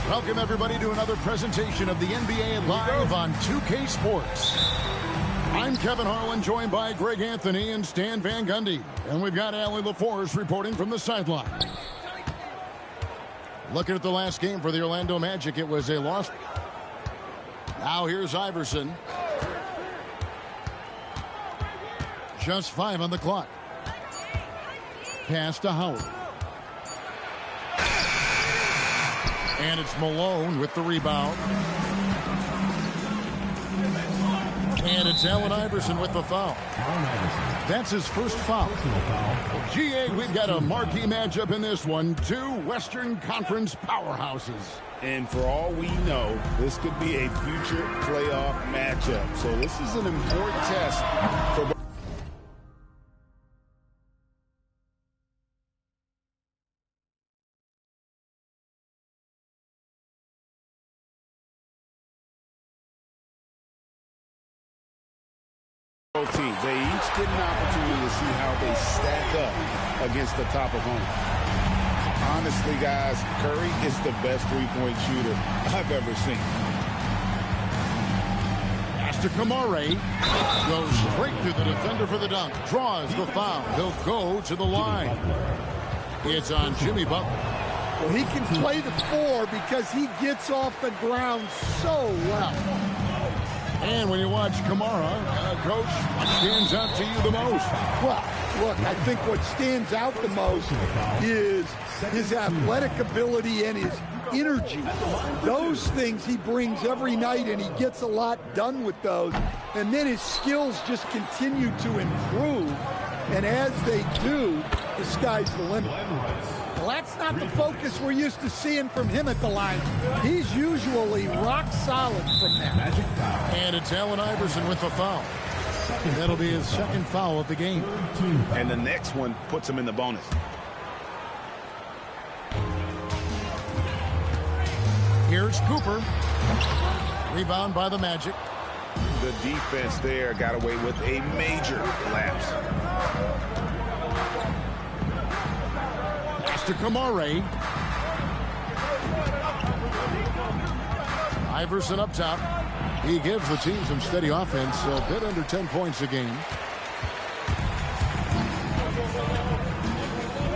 Welcome, everybody, to another presentation of the NBA Live on 2K Sports. I'm Kevin Harlan, joined by Greg Anthony and Stan Van Gundy. And we've got Allie LaForce reporting from the sideline. Looking at the last game for the Orlando Magic, it was a loss. Now here's Iverson. Just 5 on the clock. Pass to Howard. And it's Malone with the rebound. And it's Allen Iverson with the foul. That's his first foul. GA, we've got a marquee matchup in this one. Two Western Conference powerhouses. And for all we know, this could be a future playoff matchup. So this is an important test for both. Both teams. They each get an opportunity to see how they stack up against the top opponent. Honestly, guys, Curry is the best three-point shooter I've ever seen. Pass to Kamare. Goes straight through the defender for the dunk. Draws the foul. He'll go to the line. It's on Jimmy Butler. Well, he can play the 4 because he gets off the ground so well. And when you watch Kamara, Coach, what stands out to you the most? Well, look, I think what stands out the most is his athletic ability and his energy. Those things he brings every night, and he gets a lot done with those. And then his skills just continue to improve. And as they do, the sky's the limit. Well, that's not the focus we're used to seeing from him at the line. He's usually rock solid from that. And it's Allen Iverson with the foul. That'll be his second foul of the game. And the next one puts him in the bonus. Here's Cooper. Rebound by the Magic. The defense there got away with a major lapse. Pass to Kamare. Iverson up top. He gives the team some steady offense, a bit under 10 points a game.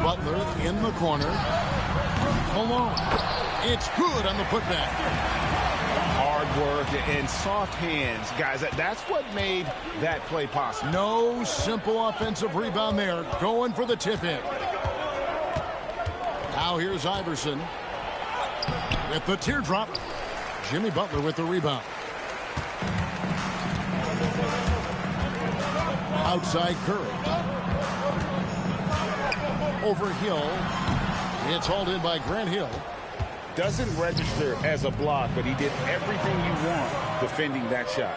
Butler in the corner. Malone. It's good on the putback. Hard work and soft hands, guys. That's what made that play possible. No simple offensive rebound there. Going for the tip-in. Now here's Iverson with the teardrop. Jimmy Butler with the rebound. Outside Curry. Over Hill. It's hauled in by Grant Hill. Doesn't register as a block, but he did everything you want defending that shot.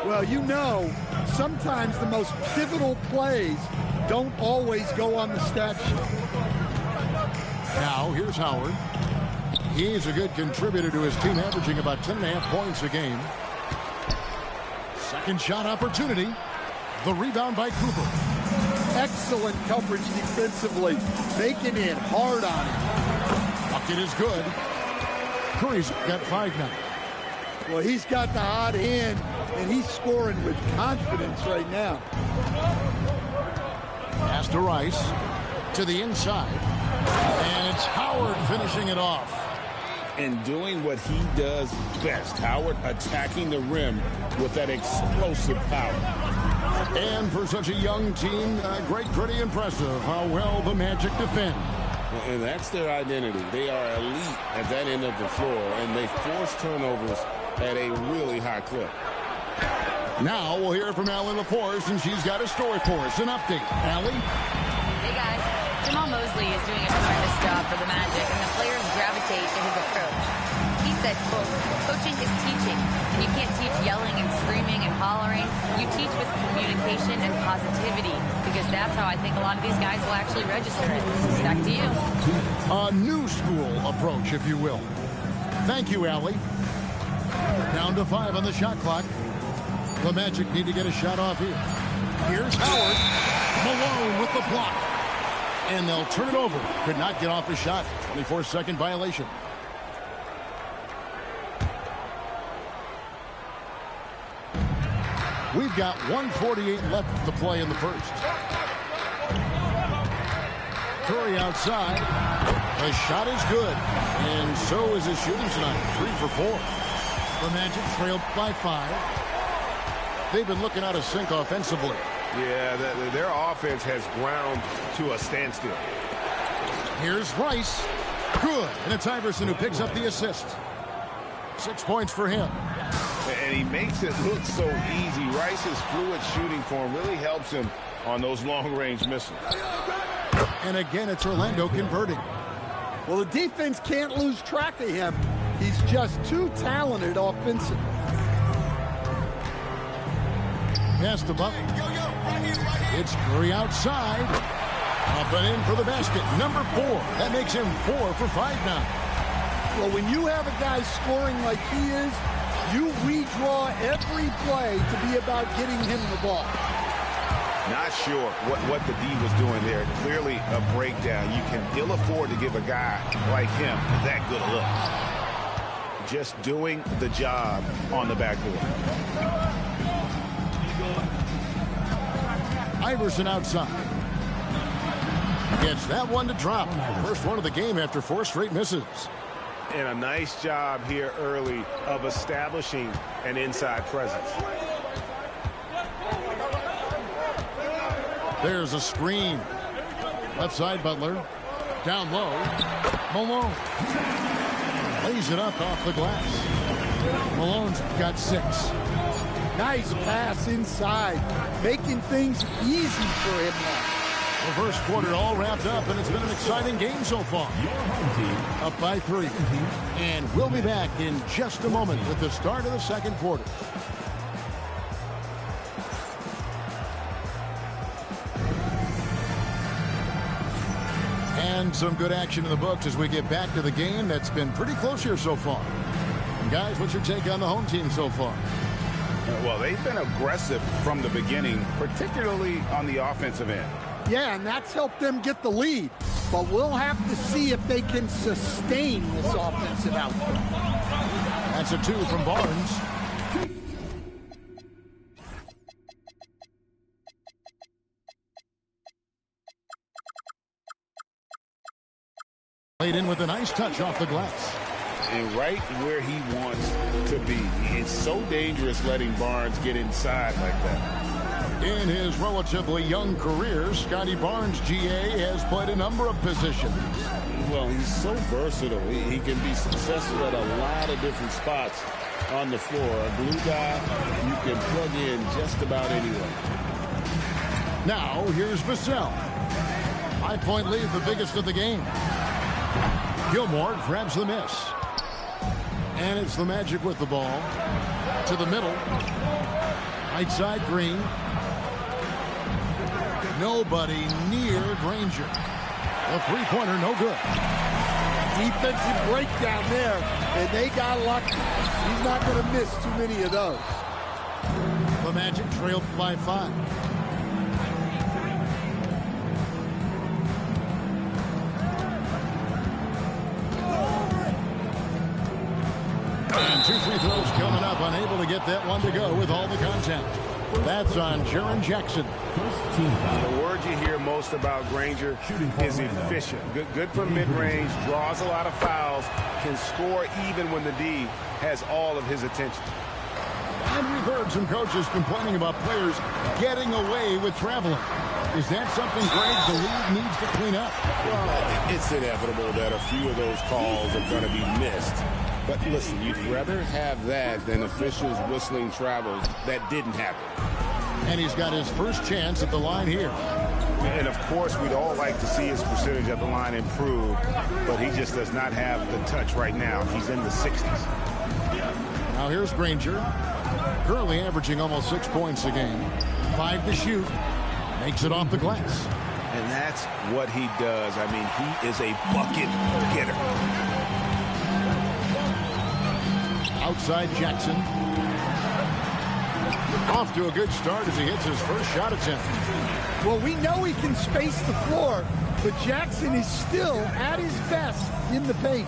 Well, you know, sometimes the most pivotal plays don't always go on the stat sheet. Now, here's Howard. He's a good contributor to his team, averaging about 10.5 points a game. Second shot opportunity. The rebound by Cooper. Excellent coverage defensively, making it hard on him. Bucket is good. Curry's got 5 now. Well, he's got the hot hand, and he's scoring with confidence right now. Pass to Rice. To the inside. And it's Howard finishing it off. And doing what he does best. Howard attacking the rim with that explosive power. And for such a young team, great, pretty impressive how well the Magic defend. And that's their identity. They are elite at that end of the floor, and they force turnovers at a really high clip. Now we'll hear from Allie LaForce, and she's got a story for us. An update. Allie? Hey, guys. Jamal Mosley is doing a tremendous job for the Magic, and the players gravitate to his approach. He said, quote, coaching is teaching. You can't teach yelling and screaming and hollering. You teach with communication and positivity, because that's how I think a lot of these guys will actually register it. Back to you. A new school approach, if you will. Thank you, Allie. Down to 5 on the shot clock. The Magic need to get a shot off here. Here's Howard. Malone with the block. And they'll turn it over. Could not get off the shot. 24-second violation. We've got 1:48 left to play in the first. Curry outside. The shot is good. And so is his shooting tonight. 3 for 4. The Magic trailed by 5. They've been looking out of sync offensively. Yeah, their offense has ground to a standstill. Here's Rice. Good. And it's Iverson who picks up the assist. 6 points for him. And he makes it look so easy. Rice's fluid shooting form really helps him on those long-range missiles. And again, it's Orlando converting. Well, the defense can't lose track of him. He's just too talented offensively. Pass to Butler. It's Curry outside. Up and in for the basket. Number 4. That makes him 4 for 5 now. Well, when you have a guy scoring like he is, you redraw every play to be about getting him the ball. Not sure what the D was doing there. Clearly a breakdown. You can ill afford to give a guy like him that good a look. Just doing the job on the backboard. Iverson outside. Gets that one to drop. First one of the game after 4 straight misses. And a nice job here early of establishing an inside presence. There's a screen. Left side, Butler. Down low. Malone. Lays it up off the glass. Malone's got 6. Nice pass inside, making things easy for him now. The first quarter all wrapped up, and it's been an exciting game so far. Up by 3. And we'll be back in just a moment with the start of the second quarter. And some good action in the books as we get back to the game that's been pretty close here so far. And guys, what's your take on the home team so far? Well, they've been aggressive from the beginning, particularly on the offensive end. Yeah, and that's helped them get the lead. But we'll have to see if they can sustain this offensive output. That's a 2 from Barnes. Played in with a nice touch off the glass. And right where he wants to be. It's so dangerous letting Barnes get inside like that. In his relatively young career, Scotty Barnes, GA, has played a number of positions. Well, he's so versatile. He can be successful at a lot of different spots on the floor. A glue guy you can plug in just about anywhere. Now, here's Vassell. 5-point lead, the biggest of the game. Gilmore grabs the miss. And it's the Magic with the ball. To the middle. Right side, Green. Nobody near Granger. A three-pointer, no good. Defensive breakdown there, and they got lucky. He's not going to miss too many of those. The Magic trailed by 5. And 2 free throws coming up, unable to get that one to go with all the contact. That's on Jaren Jackson. The word you hear most about Granger is efficient. Good from mid-range, draws a lot of fouls, can score even when the D has all of his attention. And we've heard some coaches complaining about players getting away with traveling. Is that something, Greg, the league needs to clean up? Well, it's inevitable that a few of those calls are going to be missed. But listen, you'd rather have that than officials whistling travels that didn't happen. And he's got his first chance at the line here. And, of course, we'd all like to see his percentage at the line improve, but he just does not have the touch right now. He's in the 60s. Now here's Granger. Currently averaging almost 6 points a game. 5 to shoot. Makes it off the glass. And that's what he does. I mean, he is a bucket getter. Outside Jackson. Off to a good start as he hits his first shot attempt. Well, we know he can space the floor, but Jackson is still at his best in the paint.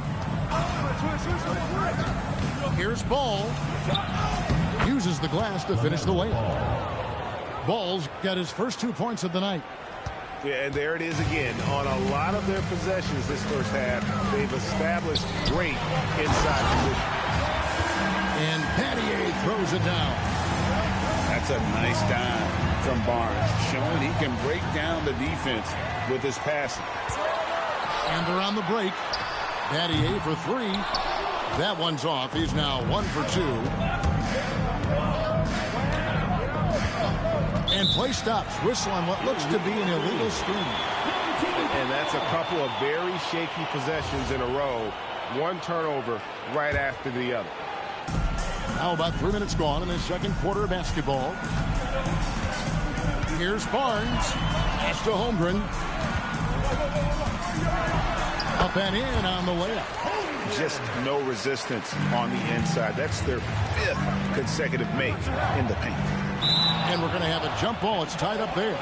Here's Ball. uses the glass to finish the layup. Ball's got his first 2 points of the night. Yeah, and there it is again. On a lot of their possessions this first half, they've established great inside position. And Battier throws it down. That's a nice dime from Barnes, showing he can break down the defense with his passing. And around the break, Battier for 3. That one's off. He's now 1 for 2. And play stops. Whistle on what looks to be an illegal screen. And that's a couple of very shaky possessions in a row. One turnover right after the other. Now about 3 minutes gone in the second quarter of basketball. Here's Barnes. Pass to Holmgren. Up and in on the layup. Just no resistance on the inside. That's their 5th consecutive make in the paint. And we're going to have a jump ball. It's tied up there.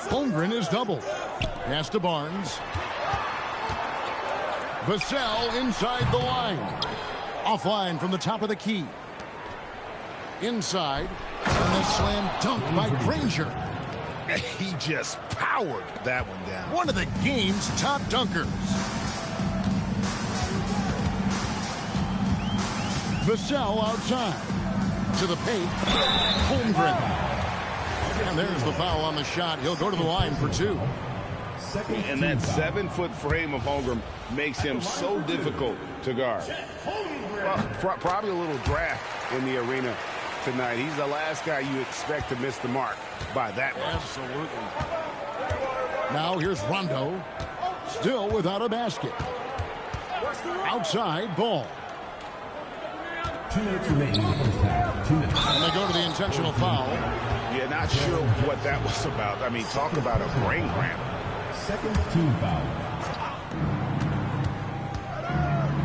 Holmgren is doubled. Pass to Barnes. Vassell inside the line. Offline from the top of the key. Inside. And the slam dunk by Granger. He just powered that one down. One of the game's top dunkers. Vassell outside. To the paint. Holmgren. And there's the foul on the shot. He'll go to the line for 2. And that 7-foot frame of Holmgren makes him so difficult to guard. Well, probably a little draft in the arena tonight. He's the last guy you expect to miss the mark by that much. Absolutely. Now here's Rondo. Still without a basket. Outside ball. 2 minutes remaining in the first half. 2 minutes. And they go to the intentional foul. Yeah, not sure what that was about. I mean, talk about a brain cramp. Second team foul.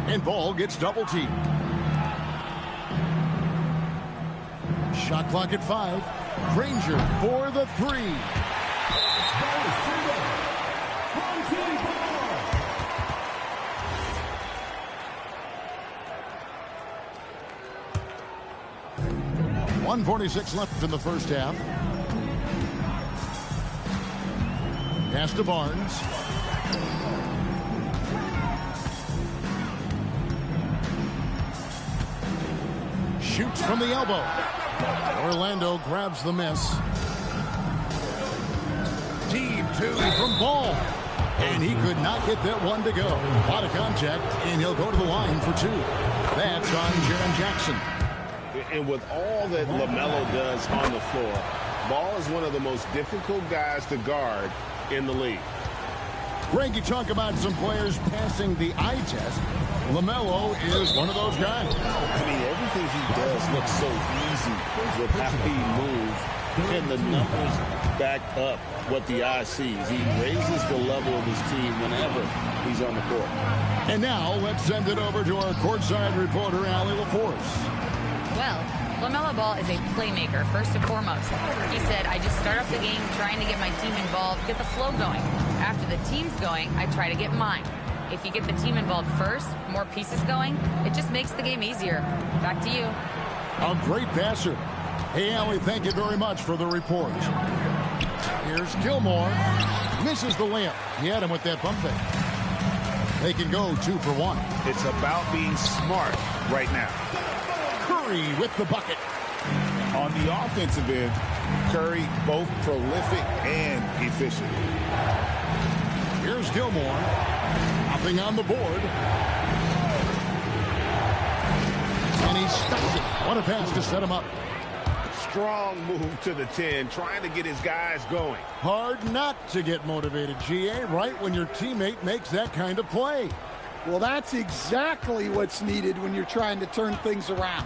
And ball gets double teamed. Shot clock at 5. Granger for the 3. .146 left in the first half. Pass to Barnes. Shoots from the elbow. Orlando grabs the miss. Deep 2 from Ball. And he could not get that one to go. A lot of contact, and he'll go to the line for 2. That's on Jaren Jackson. And with all that LaMelo does on the floor, Ball is one of the most difficult guys to guard in the league. Greg, you talk about some players passing the eye test. LaMelo is one of those guys. I mean, everything he does looks so easy with how he moves, and the numbers back up what the eye sees. He raises the level of his team whenever he's on the court. And now let's send it over to our courtside reporter, Allie LaForce. Well, LaMelo Ball is a playmaker, first and foremost. He said, I just start off the game trying to get my team involved, get the flow going. After the team's going, I try to get mine. If you get the team involved first, more pieces going, it just makes the game easier. Back to you. A great passer. Hey, Allie, thank you very much for the report. Here's Gilmore. Misses the layup. He had him with that pump fake. They can go 2 for 1. It's about being smart right now. Curry with the bucket. On the offensive end, Curry both prolific and efficient. Here's Gilmore. Nothing on the board. And he stuffs it. What a pass to set him up. Strong move to the 10, trying to get his guys going. Hard not to get motivated, GA, right when your teammate makes that kind of play. Well, that's exactly what's needed when you're trying to turn things around.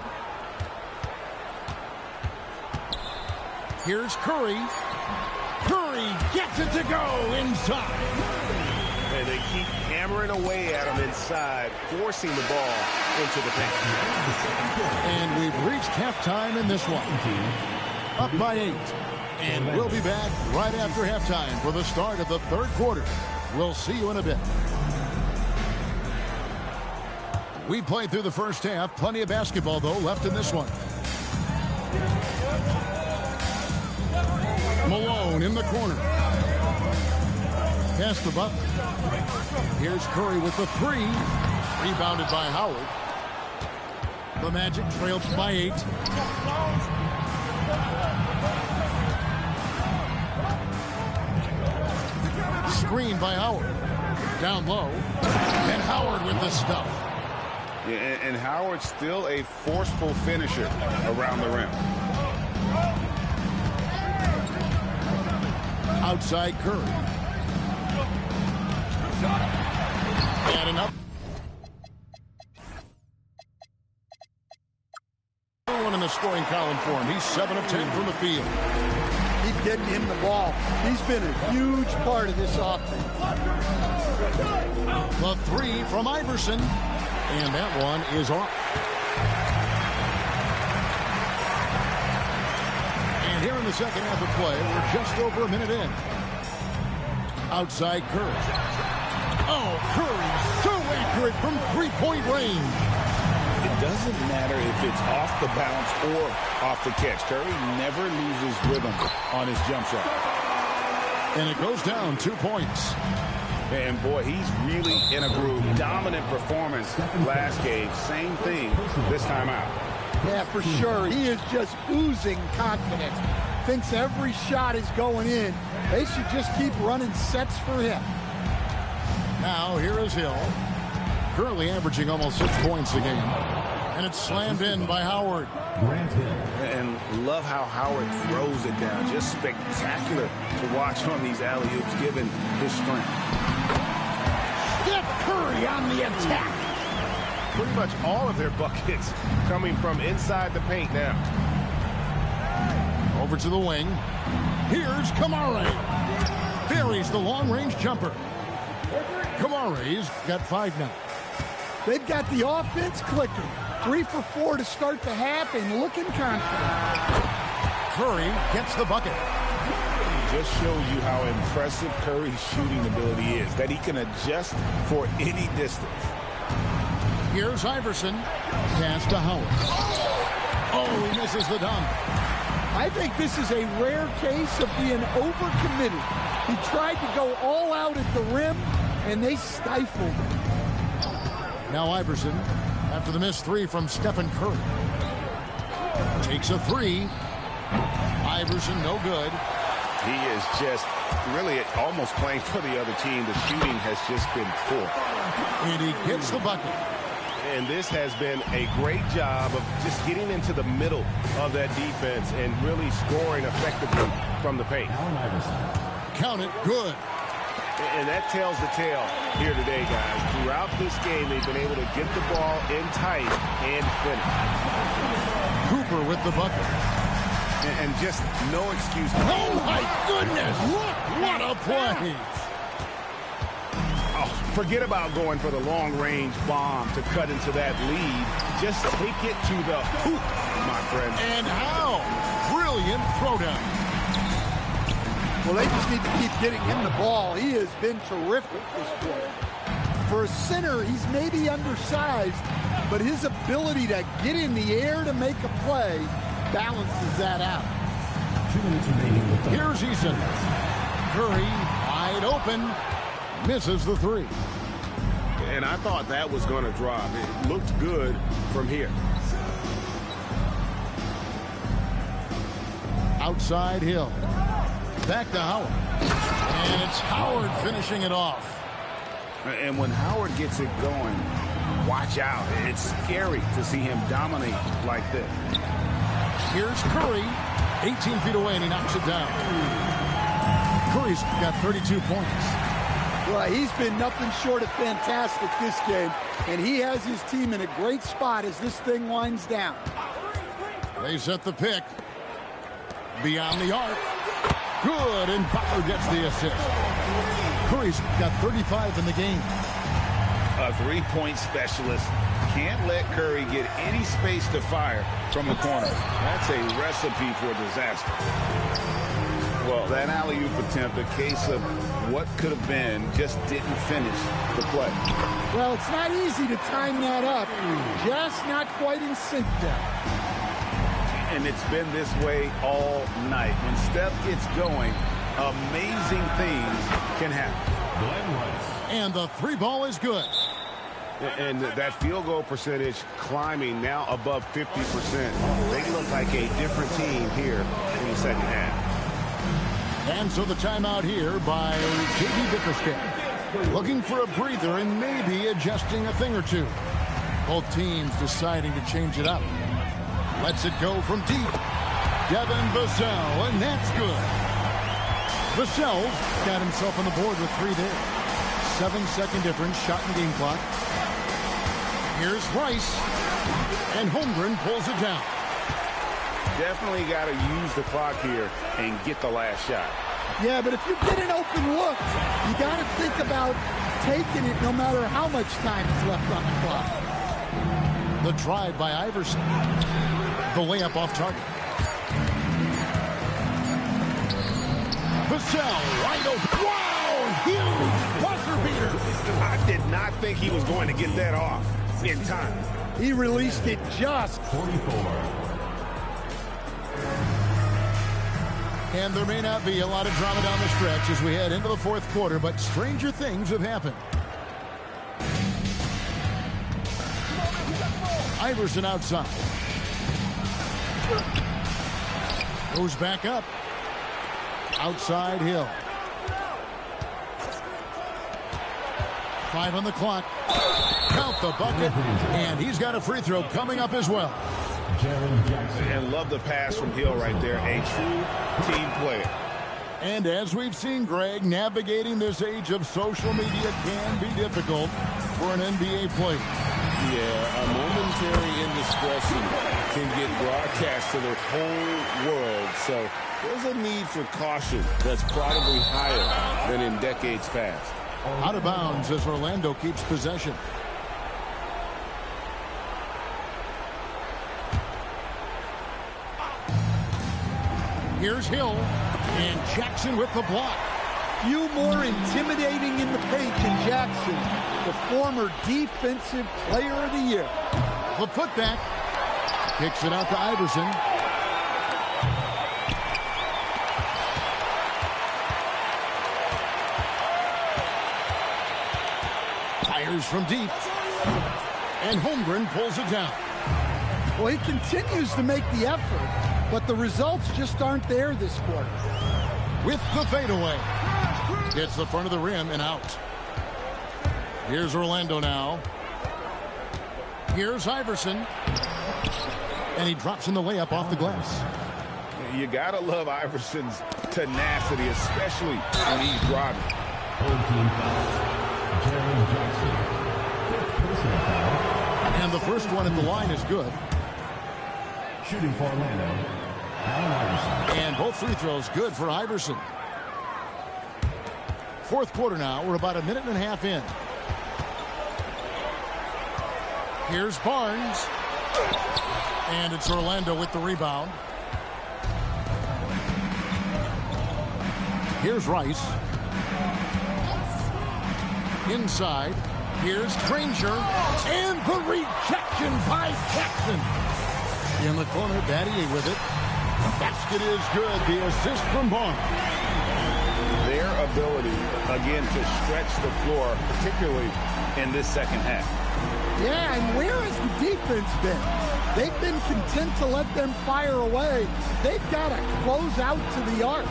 Here's Curry. Curry gets it to go inside. And they keep hammering away at him inside, forcing the ball into the paint. And we've reached halftime in this one. Up by 8. And we'll be back right after halftime for the start of the third quarter. We'll see you in a bit. We played through the first half. Plenty of basketball, though, left in this one. Malone in the corner. Pass the Butler. Here's Curry with the 3. Rebounded by Howard. The Magic trails by 8. Screen by Howard. Down low. And Howard with the stuff. Yeah, and Howard's still a forceful finisher around the rim. Outside Curry. Adding up. One in the scoring column for him. He's 7 of 10 from the field. Keep getting him the ball. He's been a huge part of this offense. The 3 from Iverson. And that one is off. And here in the second half of play, we're just over a minute in. Outside Curry. Oh, Curry so accurate from three-point range. It doesn't matter if it's off the bounce or off the catch. Curry never loses rhythm on his jump shot. And it goes down 2 points. And boy, he's really in a groove. Dominant performance last game. Same thing this time out. Yeah, for sure. He is just oozing confidence. Thinks every shot is going in. They should just keep running sets for him. Now, here is Hill. Currently averaging almost 6 points a game. And it's slammed in by Howard. Grant Hill. And love how Howard throws it down. Just spectacular to watch on these alley-oops, given his strength. Steph Curry on the attack. Pretty much all of their buckets coming from inside the paint now. Over to the wing. Here's Kamara. Buries the long-range jumper. Kamara's got 5 now. They've got the offense clicking. 3 for 4 to start the half and looking confident. Curry gets the bucket. Just shows you how impressive Curry's shooting ability is, that he can adjust for any distance. Here's Iverson. Pass to Howard. Oh, he misses the dunk. I think this is a rare case of being overcommitted. He tried to go all out at the rim, and they stifled him. Now Iverson, after the missed 3 from Stephen Curry. Takes a 3. Iverson, no good. He is just really almost playing for the other team. The shooting has just been poor. And he gets the bucket. And this has been a great job of just getting into the middle of that defense and really scoring effectively from the paint. Allen Iverson. Count it, good. And that tells the tale here today, guys. Throughout this game, they've been able to get the ball in tight and finish. Cooper with the bucket. And just no excuse. Oh, my goodness. Look, what a play. Oh, forget about going for the long-range bomb to cut into that lead. Just take it to the hoop, my friend. And how? Brilliant throwdown. Well, they just need to keep getting him the ball. He has been terrific this quarter. For a center, he's maybe undersized, but his ability to get in the air to make a play balances that out. 2 minutes remaining with the Here's Eason. Curry, wide open, misses the 3. And I thought that was going to drop. It looked good from here. Outside Hill. Back to Howard. And it's Howard finishing it off. And when Howard gets it going, watch out. It's scary to see him dominate like this. Here's Curry. 18 feet away, and he knocks it down. Curry's got 32 points. Well, he's been nothing short of fantastic this game, and he has his team in a great spot as this thing winds down. They set the pick. Beyond the arc. Good, and Butler gets the assist. Curry's got 35 in the game. A three-point specialist can't let Curry get any space to fire from the corner. That's a recipe for disaster. Well, that alley-oop attempt, a case of what could have been, just didn't finish the play. Well, it's not easy to time that up. Just not quite in sync there. And it's been this way all night. When Steph gets going, amazing things can happen. And the three ball is good. And that field goal percentage climbing now above 50%. They look like a different team here in the second half. And so the timeout here by J.B. Bickerstaff. Looking for a breather and maybe adjusting a thing or two. Both teams deciding to change it up. Lets it go from deep. Devin Vassell, and that's good. Vassell's got himself on the board with 3 there. 7-second difference, shot and game clock. Here's Rice, and Holmgren pulls it down. Definitely got to use the clock here and get the last shot. Yeah, but if you get an open look, you got to think about taking it no matter how much time is left on the clock. The drive by Iverson. The layup off target. Vassell, wide open. Wow, huge buzzer beater. I did not think he was going to get that off in time. He released it just. 44. And there may not be a lot of drama down the stretch as we head into the fourth quarter, but stranger things have happened. Iverson outside. Goes back up. Outside Hill. 5 on the clock. Count the bucket. And he's got a free throw coming up as well. And love the pass from Hill right there. A true team player. And as we've seen, Greg, navigating this age of social media can be difficult for an NBA player. Yeah, a momentary indiscretion can get broadcast to the whole world. So there's a need for caution that's probably higher than in decades past. Out of bounds as Orlando keeps possession. Here's Hill, and Jackson with the block. Few more intimidating in the paint than Jackson, the former defensive player of the year. The putback. Kicks it out to Iverson. Fires from deep. And Holmgren pulls it down. Well, he continues to make the effort, but the results just aren't there this quarter. With the fadeaway. Hits the front of the rim and out. Here's Orlando now. Here's Iverson. And he drops in the layup off the glass. You got to love Iverson's tenacity, especially when he's driving. And the first one at the line is good. Shooting for Orlando, Allen Iverson. And both free throws good for Iverson. Fourth quarter now. We're about a minute and a half in. Here's Barnes. And it's Orlando with the rebound. Here's Rice. Inside. Here's Granger. And the rejection by Jackson. In the corner, Battier with it. The basket is good. The assist from Barnes. Their ability, again, to stretch the floor, particularly in this second half. Yeah, and where has the defense been? They've been content to let them fire away. They've got to close out to the arc.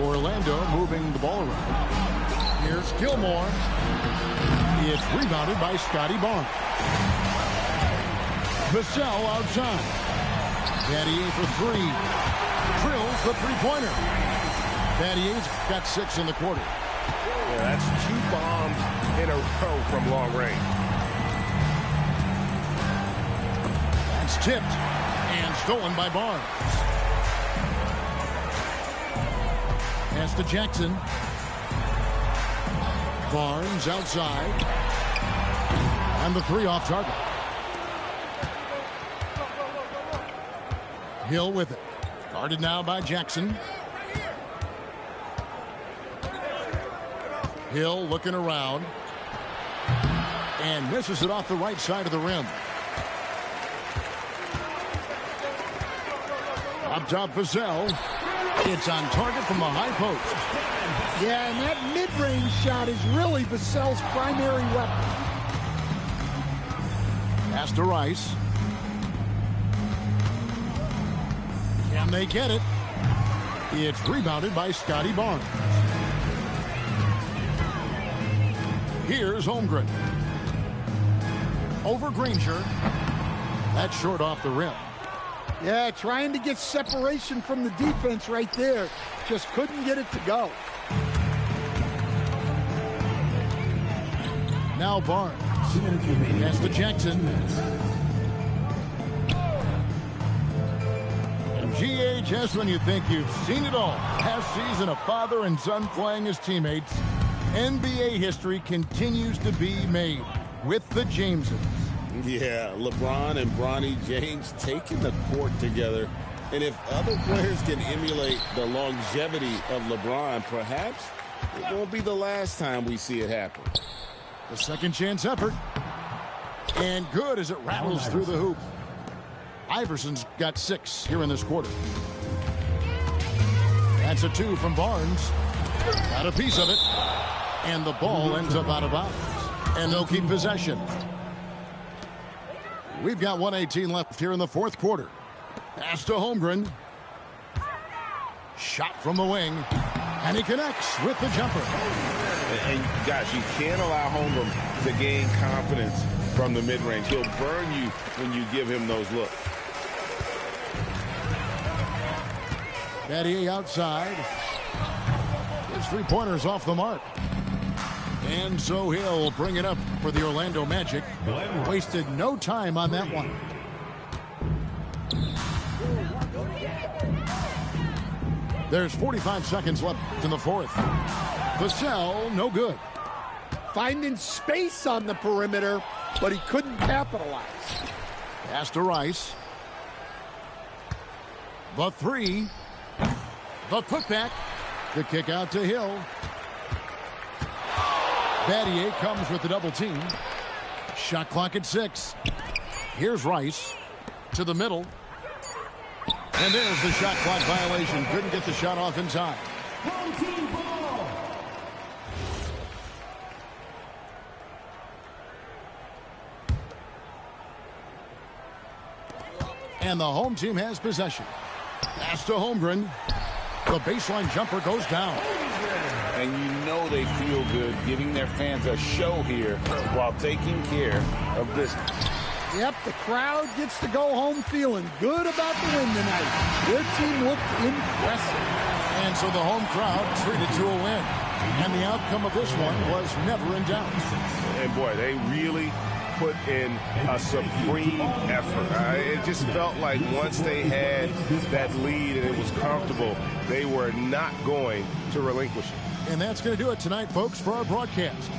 Orlando moving the ball around. Here's Gilmore. It's rebounded by Scotty Barnes. Vassell outside. Battier for three. Drills the three-pointer. Battier's got 6 in the quarter. Yeah, that's 2 bombs in a row from long range. That's tipped and stolen by Barnes. Pass to Jackson. Barnes outside. And the 3 off target. Hill with it. Guarded now by Jackson. Hill looking around. And misses it off the right side of the rim. Up top, Vassell. It's on target from the high post. Yeah, and that mid-range shot is really Vassell's primary weapon. Pass to Rice. Can they get it? It's rebounded by Scotty Barnes. Here's Holmgren. Over Granger. That's short off the rim. Yeah, trying to get separation from the defense right there. Just couldn't get it to go. Now Barnes. 2 minutes remaining. That's to Jackson. And GHS, when you think you've seen it all. Past season, a father and son playing as teammates. NBA history continues to be made with the Jameses. Yeah, LeBron and Bronny James taking the court together. And if other players can emulate the longevity of LeBron, perhaps it won't be the last time we see it happen. The second chance effort. And good as it rattles through the hoop. Iverson's got 6 here in this quarter. That's a 2 from Barnes. Got a piece of it. And the ball ends up out of bounds. And they'll keep possession. We've got 1:18 left here in the fourth quarter. Pass to Holmgren. Shot from the wing. And he connects with the jumper. And guys, you can't allow Holmgren to gain confidence from the mid-range. He'll burn you when you give him those looks. Battier outside. His 3-pointers off the mark. And so he'll bring it up for the Orlando Magic. Wasted no time on that one. There's 45 seconds left in the fourth. Vassell, no good. Finding space on the perimeter, but he couldn't capitalize. Pass to Rice. The 3. The putback. The kick out to Hill. Battier comes with the double team. Shot clock at 6. Here's Rice to the middle. And there's the shot clock violation. Couldn't get the shot off in time. And the home team has possession. Pass to Holmgren. The baseline jumper goes down. And you know they feel good giving their fans a show here while taking care of business. Yep, the crowd gets to go home feeling good about the win tonight. Their team looked impressive. And so the home crowd treated to a win. And the outcome of this one was never in doubt. And boy, they really put in a supreme effort. It just felt like once they had that lead and it was comfortable, they were not going to relinquish it. And that's going to do it tonight, folks, for our broadcast.